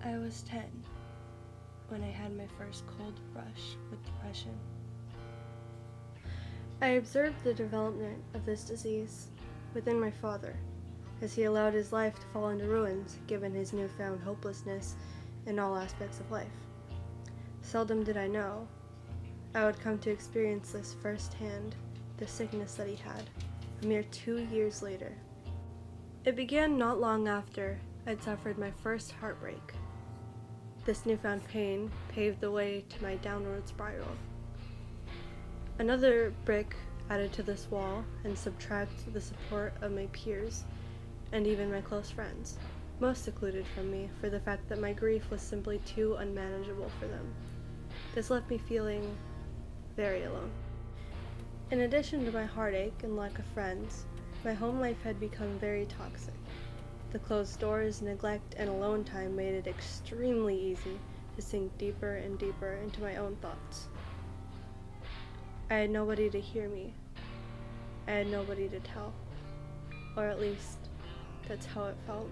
I was 10 when I had my first cold brush with depression. I observed the development of this disease within my father, as he allowed his life to fall into ruins given his newfound hopelessness in all aspects of life. Seldom did I know I would come to experience this firsthand, the sickness that he had, a mere 2 years later. It began not long after I'd suffered my first heartbreak. This newfound pain paved the way to my downward spiral. Another brick added to this wall and subtract the support of my peers and even my close friends, most secluded from me for the fact that my grief was simply too unmanageable for them. This left me feeling very alone. In addition to my heartache and lack of friends, my home life had become very toxic. The closed doors, neglect, and alone time made it extremely easy to sink deeper and deeper into my own thoughts. I had nobody to hear me. I had nobody to tell. Or at least, that's how it felt.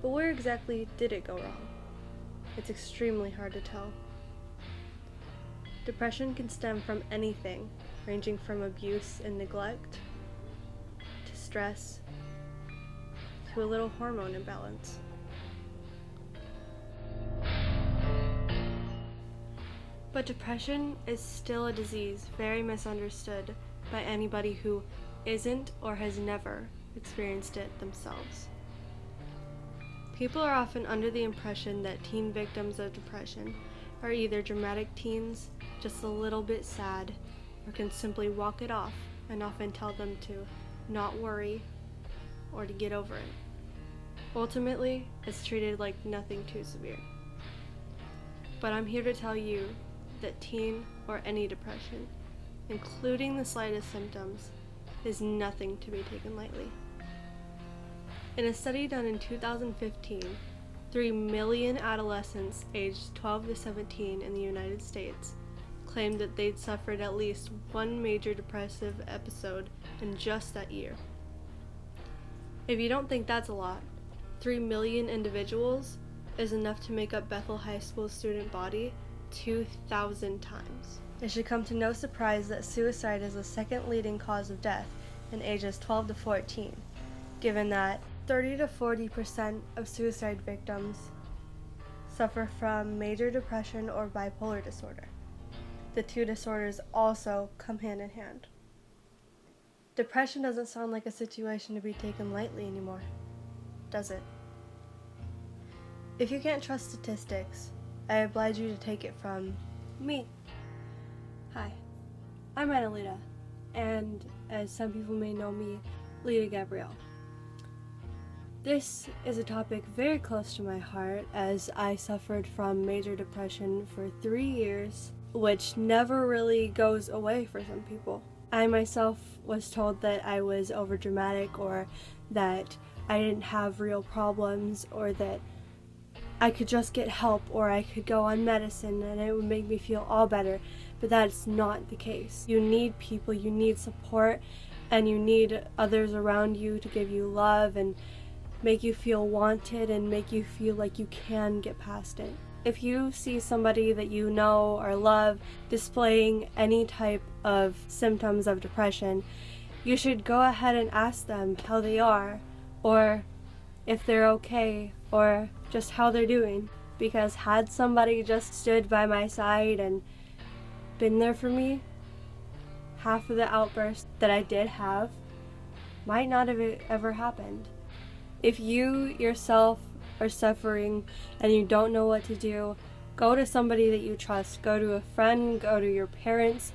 But where exactly did it go wrong? It's extremely hard to tell. Depression can stem from anything, ranging from abuse and neglect, to stress, to a little hormone imbalance. But depression is still a disease very misunderstood by anybody who isn't or has never experienced it themselves. People are often under the impression that teen victims of depression are either dramatic teens, just a little bit sad, or can simply walk it off and often tell them to not worry or to get over it. Ultimately, it's treated like nothing too severe. But I'm here to tell you that teen or any depression, including the slightest symptoms, is nothing to be taken lightly. In a study done in 2015, 3 million adolescents aged 12 to 17 in the United States claimed that they'd suffered at least one major depressive episode in just that year. If you don't think that's a lot, 3 million individuals is enough to make up Bethel High School student body 2,000 times. It should come to no surprise that suicide is the second leading cause of death in ages 12 to 14, given that 30 to 40% of suicide victims suffer from major depression or bipolar disorder. The two disorders also come hand in hand. Depression doesn't sound like a situation to be taken lightly anymore, does it? If you can't trust statistics, I oblige you to take it from me. Hi, I'm Lita, and as some people may know me, Lita Gabrielle. This is a topic very close to my heart as I suffered from major depression for 3 years, which never really goes away for some people. I myself was told that I was overdramatic or that I didn't have real problems or that I could just get help or I could go on medicine and it would make me feel all better, but that's not the case. You need people, you need support, and you need others around you to give you love and make you feel wanted and make you feel like you can get past it. If you see somebody that you know or love displaying any type of symptoms of depression, you should go ahead and ask them how they are, or if they're okay, or just how they're doing. Because had somebody just stood by my side and been there for me, half of the outbursts that I did have might not have ever happened. If you yourself are suffering and you don't know what to do, go to somebody that you trust. Go to a friend, go to your parents.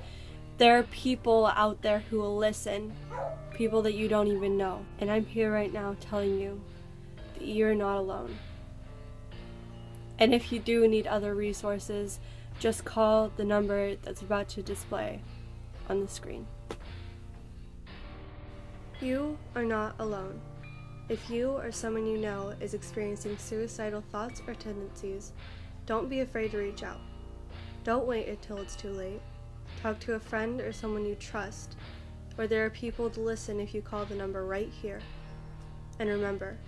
There are people out there who will listen, people that you don't even know. And I'm here right now telling you that you're not alone. And if you do need other resources, just call the number that's about to display on the screen. You are not alone. If you or someone you know is experiencing suicidal thoughts or tendencies, don't be afraid to reach out. Don't wait until it's too late. Talk to a friend or someone you trust, or there are people to listen if you call the number right here. And remember,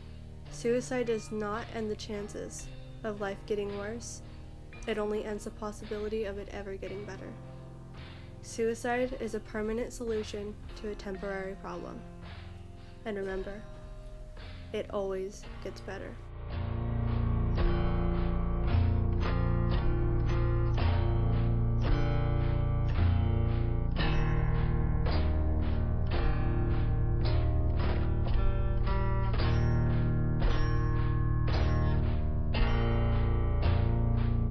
Suicide does not end the chances of life getting worse. It only ends the possibility of it ever getting better. Suicide is a permanent solution to a temporary problem. And remember, it always gets better.